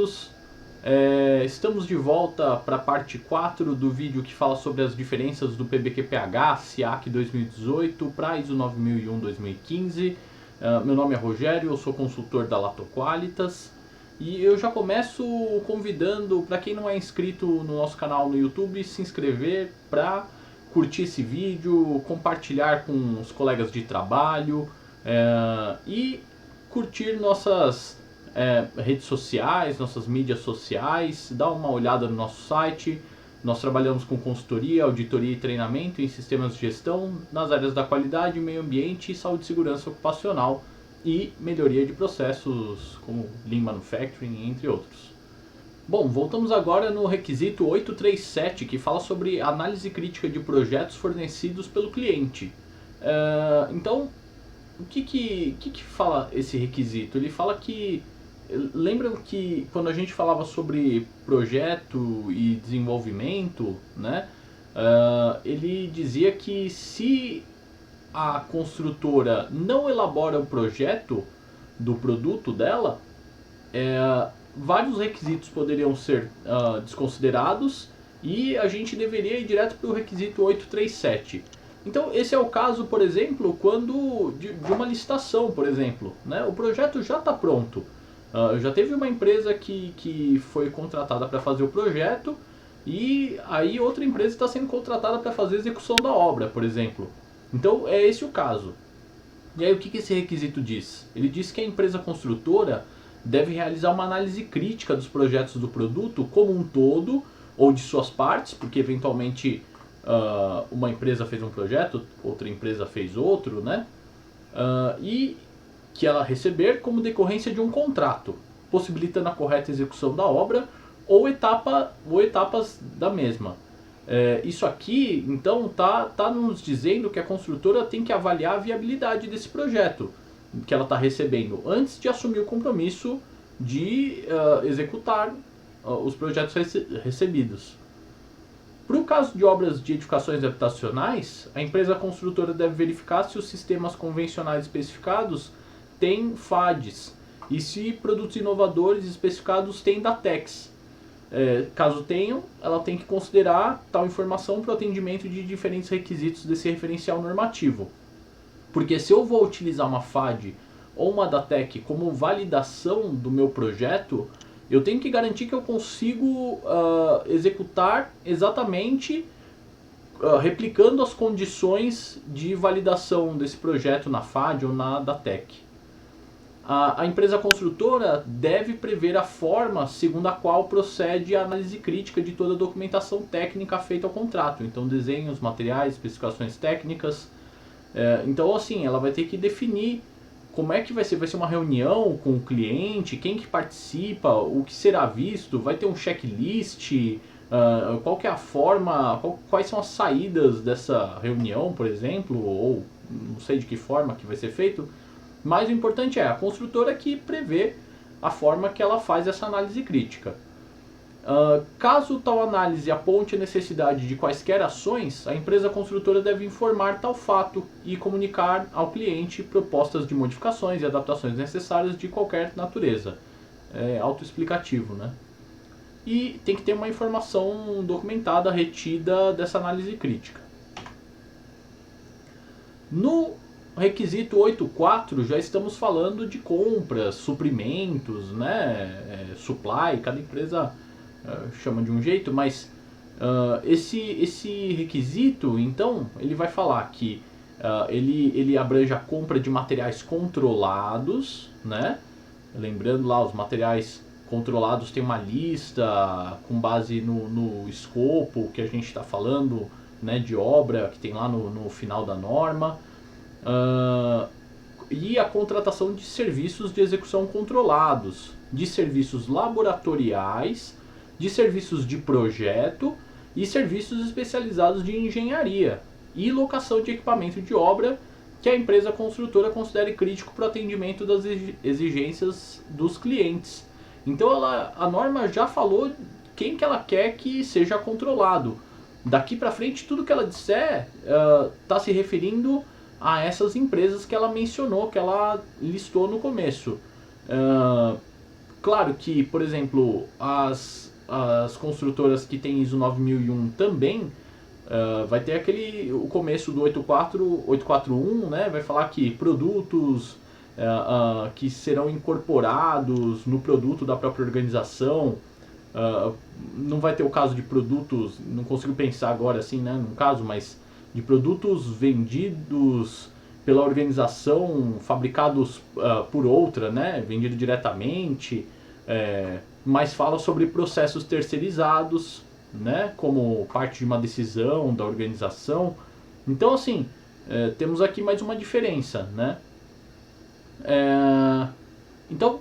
todos. Estamos de volta para a parte 4 do vídeo que fala sobre as diferenças do PBQPH, SIAC 2018 para ISO 9001-2015. Meu nome é Rogério, eu sou consultor da Latoqualitas e eu já começo convidando, para quem não é inscrito no nosso canal no YouTube, se inscrever para curtir esse vídeo, compartilhar com os colegas de trabalho e curtir nossas redes sociais, nossas mídias sociais, dá uma olhada no nosso site. Nós trabalhamos com consultoria, auditoria e treinamento em sistemas de gestão nas áreas da qualidade, meio ambiente, saúde e segurança ocupacional e melhoria de processos como Lean Manufacturing, entre outros. Bom, voltamos agora no requisito 837, que fala sobre análise crítica de projetos fornecidos pelo cliente. Então, o que fala esse requisito? Ele fala que... Lembram que quando a gente falava sobre projeto e desenvolvimento, né, ele dizia que se a construtora não elabora o projeto do produto dela, vários requisitos poderiam ser desconsiderados e a gente deveria ir direto para o requisito 837. Então esse é o caso, por exemplo, quando de uma licitação, por exemplo, né, o projeto já está pronto. Já teve uma empresa que foi contratada para fazer o projeto e aí outra empresa está sendo contratada para fazer a execução da obra, por exemplo. Então é esse o caso. E aí o que esse requisito diz? Ele diz que a empresa construtora deve realizar uma análise crítica dos projetos do produto como um todo ou de suas partes, porque eventualmente uma empresa fez um projeto, outra empresa fez outro, né? E que ela receber como decorrência de um contrato, possibilitando a correta execução da obra ou etapas da mesma. Isso aqui, então, tá nos dizendo que a construtora tem que avaliar a viabilidade desse projeto que ela está recebendo antes de assumir o compromisso de executar os projetos recebidos. Para o caso de obras de edificações habitacionais, a empresa construtora deve verificar se os sistemas convencionais especificados têm FADs e se produtos inovadores especificados têm DATEX. Caso tenham, ela tem que considerar tal informação para o atendimento de diferentes requisitos desse referencial normativo. Porque se eu vou utilizar uma FAD ou uma DATEC como validação do meu projeto, eu tenho que garantir que eu consigo executar exatamente replicando as condições de validação desse projeto na FAD ou na DATEC. A empresa construtora deve prever a forma segundo a qual procede a análise crítica de toda a documentação técnica feita ao contrato. Então, desenhos, materiais, especificações técnicas. Então, assim, ela vai ter que definir como é que vai ser. Vai ser uma reunião com o cliente, quem que participa, o que será visto, vai ter um checklist, qual que é a forma, quais são as saídas dessa reunião, por exemplo, ou não sei de que forma que vai ser feito. Mas o importante é a construtora que prevê a forma que ela faz essa análise crítica. Caso tal análise aponte a necessidade de quaisquer ações, a empresa construtora deve informar tal fato e comunicar ao cliente propostas de modificações e adaptações necessárias de qualquer natureza. É autoexplicativo, né? E tem que ter uma informação documentada, retida dessa análise crítica. No requisito 8.4 já estamos falando de compras, suprimentos, né? Supply, cada empresa chama de um jeito, mas esse requisito, então, ele vai falar que ele abrange a compra de materiais controlados, né? Lembrando lá, os materiais controlados tem uma lista com base no escopo que a gente está falando, né, de obra, que tem lá no final da norma. E a contratação de serviços de execução controlados, de serviços laboratoriais, de serviços de projeto e serviços especializados de engenharia e locação de equipamento de obra que a empresa construtora considere crítico para o atendimento das exigências dos clientes. Então a norma já falou quem que ela quer que seja controlado. Daqui para frente tudo que ela disser está se referindo a essas empresas que ela mencionou, que ela listou no começo. Claro que, por exemplo, as construtoras que têm ISO 9001 também vai ter o começo do 841, né? Vai falar que produtos que serão incorporados no produto da própria organização. Não vai ter o caso de produtos, não consigo pensar agora assim, né, num caso, mas de produtos vendidos pela organização, fabricados por outra, né, vendido diretamente, mas fala sobre processos terceirizados, né, como parte de uma decisão da organização. Então, assim, temos aqui mais uma diferença, né. Então,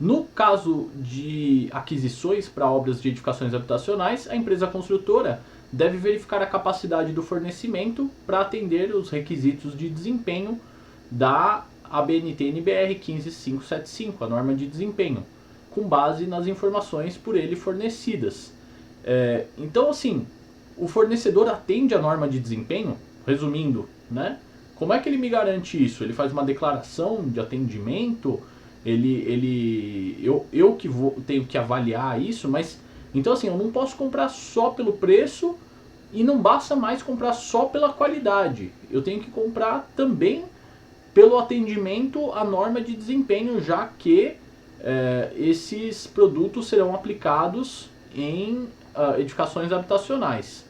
no caso de aquisições para obras de edificações habitacionais, a empresa construtora deve verificar a capacidade do fornecimento para atender os requisitos de desempenho da ABNT-NBR 15575, a norma de desempenho, com base nas informações por ele fornecidas. Então, assim, o fornecedor atende a norma de desempenho, resumindo, né? Como é que ele me garante isso? Ele faz uma declaração de atendimento? Eu que tenho que avaliar isso, mas então assim, eu não posso comprar só pelo preço e não basta mais comprar só pela qualidade. Eu tenho que comprar também pelo atendimento à norma de desempenho, já que esses produtos serão aplicados em edificações habitacionais.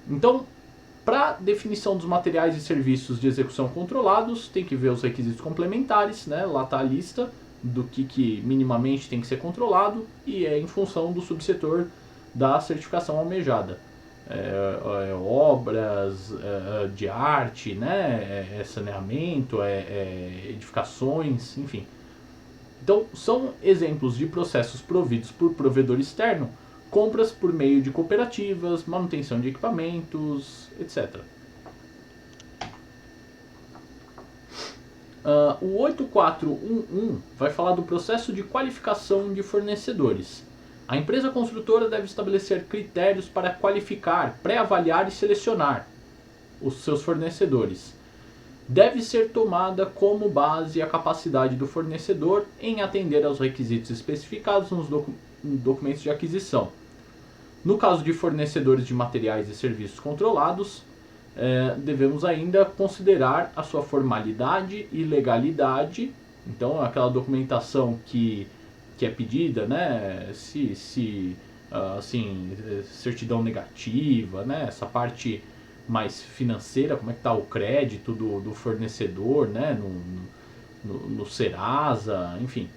Então, para definição dos materiais e serviços de execução controlados, tem que ver os requisitos complementares, né? Lá está a lista do que minimamente tem que ser controlado e é em função do subsetor da certificação almejada. Obras de arte, né? Saneamento, edificações, enfim. Então, são exemplos de processos providos por provedor externo, compras por meio de cooperativas, manutenção de equipamentos, etc. O 8411 vai falar do processo de qualificação de fornecedores. A empresa construtora deve estabelecer critérios para qualificar, pré-avaliar e selecionar os seus fornecedores. Deve ser tomada como base a capacidade do fornecedor em atender aos requisitos especificados nos documentos de aquisição. No caso de fornecedores de materiais e serviços controlados, devemos ainda considerar a sua formalidade e legalidade. Então, aquela documentação que é pedida, né? Assim, certidão negativa, né? Essa parte mais financeira, como é que está o crédito do fornecedor, né? No Serasa, enfim.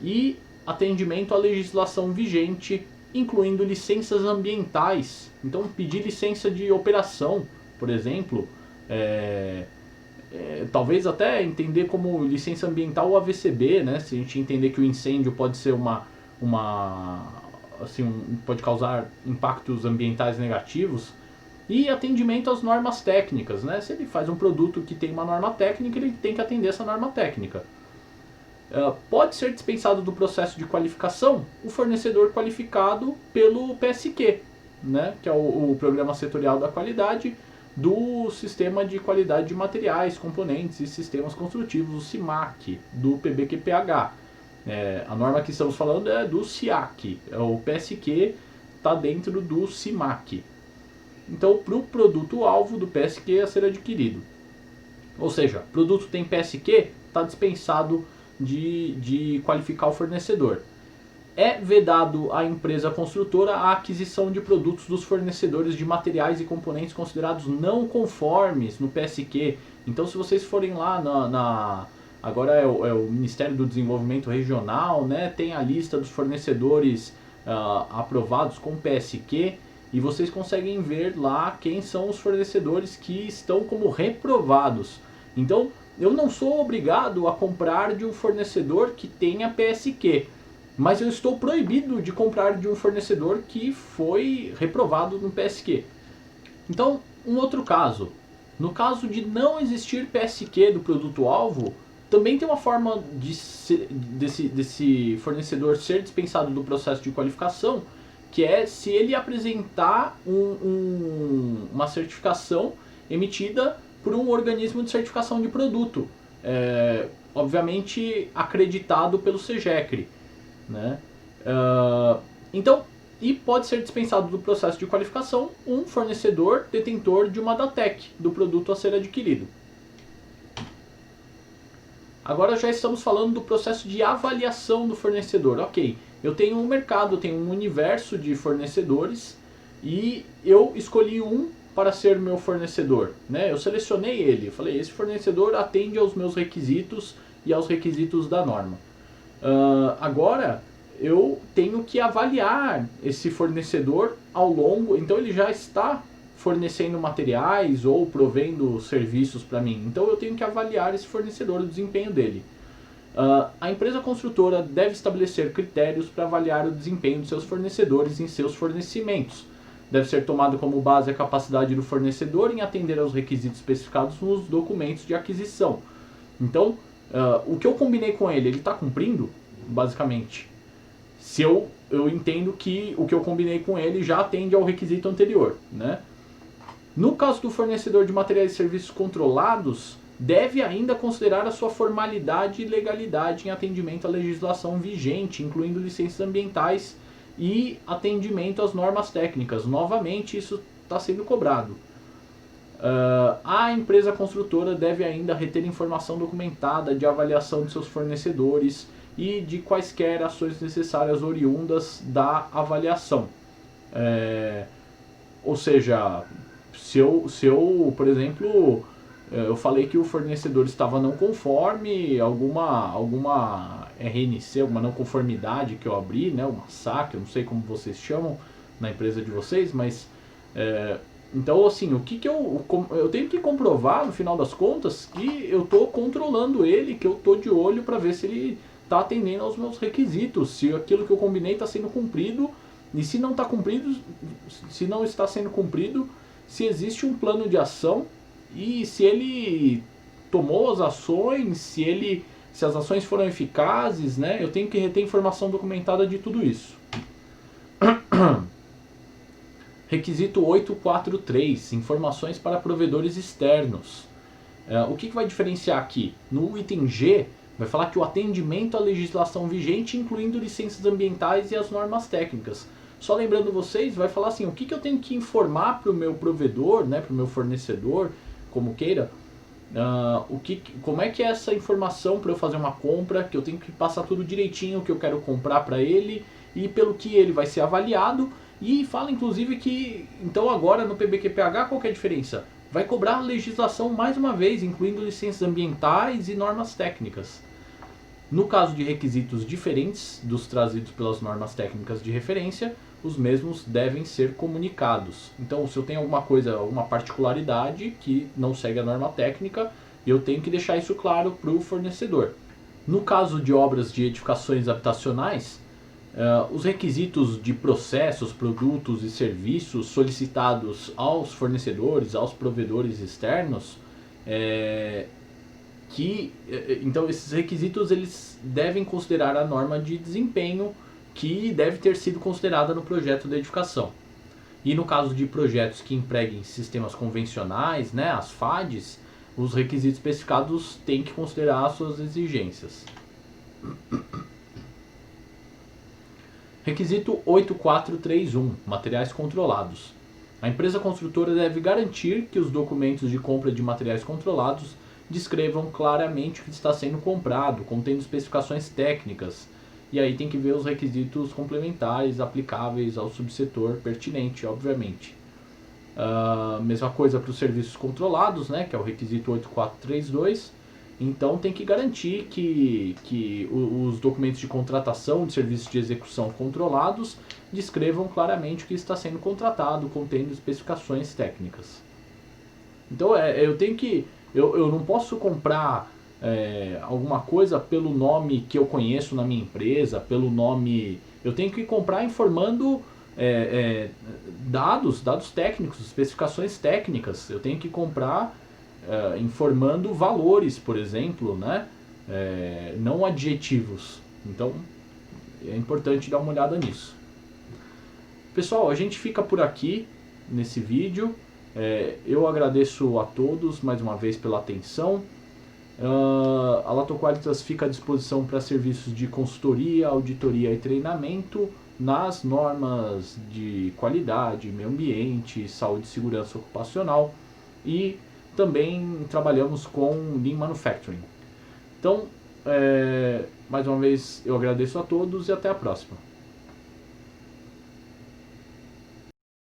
E atendimento à legislação vigente, incluindo licenças ambientais. Então, pedir licença de operação, por exemplo, talvez até entender como licença ambiental o AVCB, né? Se a gente entender que o incêndio pode ser pode causar impactos ambientais negativos. E atendimento às normas técnicas, né? Se ele faz um produto que tem uma norma técnica, ele tem que atender essa norma técnica. Pode ser dispensado do processo de qualificação o fornecedor qualificado pelo PSQ, né, que é o Programa Setorial da Qualidade do Sistema de Qualidade de Materiais, Componentes e Sistemas Construtivos, o SIMAC, do PBQPH. A norma que estamos falando é do SIAC, o PSQ está dentro do SIMAC. Então, para o produto-alvo do PSQ a ser adquirido. Ou seja, o produto tem PSQ, está dispensado de qualificar o fornecedor. É vedado à empresa construtora a aquisição de produtos dos fornecedores de materiais e componentes considerados não conformes no PSQ. Então, se vocês forem lá agora é o Ministério do Desenvolvimento Regional, né, tem a lista dos fornecedores aprovados com PSQ e vocês conseguem ver lá quem são os fornecedores que estão como reprovados. Então, eu não sou obrigado a comprar de um fornecedor que tenha PSQ, mas eu estou proibido de comprar de um fornecedor que foi reprovado no PSQ. Então, um outro caso. No caso de não existir PSQ do produto-alvo, também tem uma forma desse fornecedor ser dispensado do processo de qualificação, que é se ele apresentar uma certificação emitida por um organismo de certificação de produto. obviamente acreditado pelo SEGECRE, né? Então, e pode ser dispensado do processo de qualificação um fornecedor detentor de uma DATEC do produto a ser adquirido. Agora já estamos falando do processo de avaliação do fornecedor. Ok, eu tenho um mercado, eu tenho um universo de fornecedores e eu escolhi um para ser meu fornecedor, né? Eu selecionei ele, falei, esse fornecedor atende aos meus requisitos e aos requisitos da norma. Agora eu tenho que avaliar esse fornecedor ao longo, então ele já está fornecendo materiais ou provendo serviços para mim, então eu tenho que avaliar esse fornecedor, o desempenho dele. A empresa construtora deve estabelecer critérios para avaliar o desempenho dos seus fornecedores em seus fornecimentos. Deve ser tomado como base a capacidade do fornecedor em atender aos requisitos especificados nos documentos de aquisição. Então, o que eu combinei com ele está cumprindo? Basicamente, se eu entendo que o que eu combinei com ele já atende ao requisito anterior, né? No caso do fornecedor de materiais e serviços controlados, deve ainda considerar a sua formalidade e legalidade em atendimento à legislação vigente, incluindo licenças ambientais e atendimento às normas técnicas. Novamente, isso está sendo cobrado. A empresa construtora deve ainda reter informação documentada de avaliação de seus fornecedores e de quaisquer ações necessárias oriundas da avaliação. Ou seja, se eu, por exemplo, eu falei que o fornecedor estava não conforme, alguma RNC, alguma não conformidade que eu abri, né, uma SAC, eu não sei como vocês chamam na empresa de vocês, mas então assim, o que eu tenho que comprovar no final das contas que eu estou controlando ele, que eu estou de olho para ver se ele está atendendo aos meus requisitos, se aquilo que eu combinei está sendo cumprido, e se não está cumprido, se não está sendo cumprido, se existe um plano de ação e se ele tomou as ações, se as ações foram eficazes, né? Eu tenho que reter informação documentada de tudo isso. Requisito 843, informações para provedores externos. O que vai diferenciar aqui? No item G, vai falar que o atendimento à legislação vigente, incluindo licenças ambientais e as normas técnicas. Só lembrando vocês, vai falar assim, o que eu tenho que informar para o meu provedor, né, para o meu fornecedor, como queira, como é que é essa informação para eu fazer uma compra, que eu tenho que passar tudo direitinho, o que eu quero comprar para ele e pelo que ele vai ser avaliado. E fala inclusive que, então agora no PBQPH qual que é a diferença? Vai cobrar a legislação mais uma vez, incluindo licenças ambientais e normas técnicas. No caso de requisitos diferentes dos trazidos pelas normas técnicas de referência, os mesmos devem ser comunicados. Então, se eu tenho alguma coisa, alguma particularidade que não segue a norma técnica, eu tenho que deixar isso claro para o fornecedor. No caso de obras de edificações habitacionais, os requisitos de processos, produtos e serviços solicitados aos fornecedores, aos provedores externos, então esses requisitos eles devem considerar a norma de desempenho que deve ter sido considerada no projeto da edificação. E no caso de projetos que empreguem sistemas convencionais, né, as FADs, os requisitos especificados têm que considerar as suas exigências. Requisito 8431, materiais controlados. A empresa construtora deve garantir que os documentos de compra de materiais controlados descrevam claramente o que está sendo comprado, contendo especificações técnicas. E aí tem que ver os requisitos complementares aplicáveis ao subsetor pertinente, obviamente. Mesma coisa para os serviços controlados, né, que é o requisito 8432. Então tem que garantir que os documentos de contratação de serviços de execução controlados descrevam claramente o que está sendo contratado, contendo especificações técnicas. Então eu não posso comprar alguma coisa pelo nome que eu conheço na minha empresa, pelo nome... Eu tenho que comprar informando dados técnicos, especificações técnicas. Eu tenho que comprar informando valores, por exemplo, né? Não adjetivos. Então é importante dar uma olhada nisso. Pessoal, a gente fica por aqui nesse vídeo. Eu agradeço a todos mais uma vez pela atenção. A Latoqualitas fica à disposição para serviços de consultoria, auditoria e treinamento nas normas de qualidade, meio ambiente, saúde e segurança ocupacional, e também trabalhamos com Lean Manufacturing. Então, mais uma vez eu agradeço a todos e até a próxima.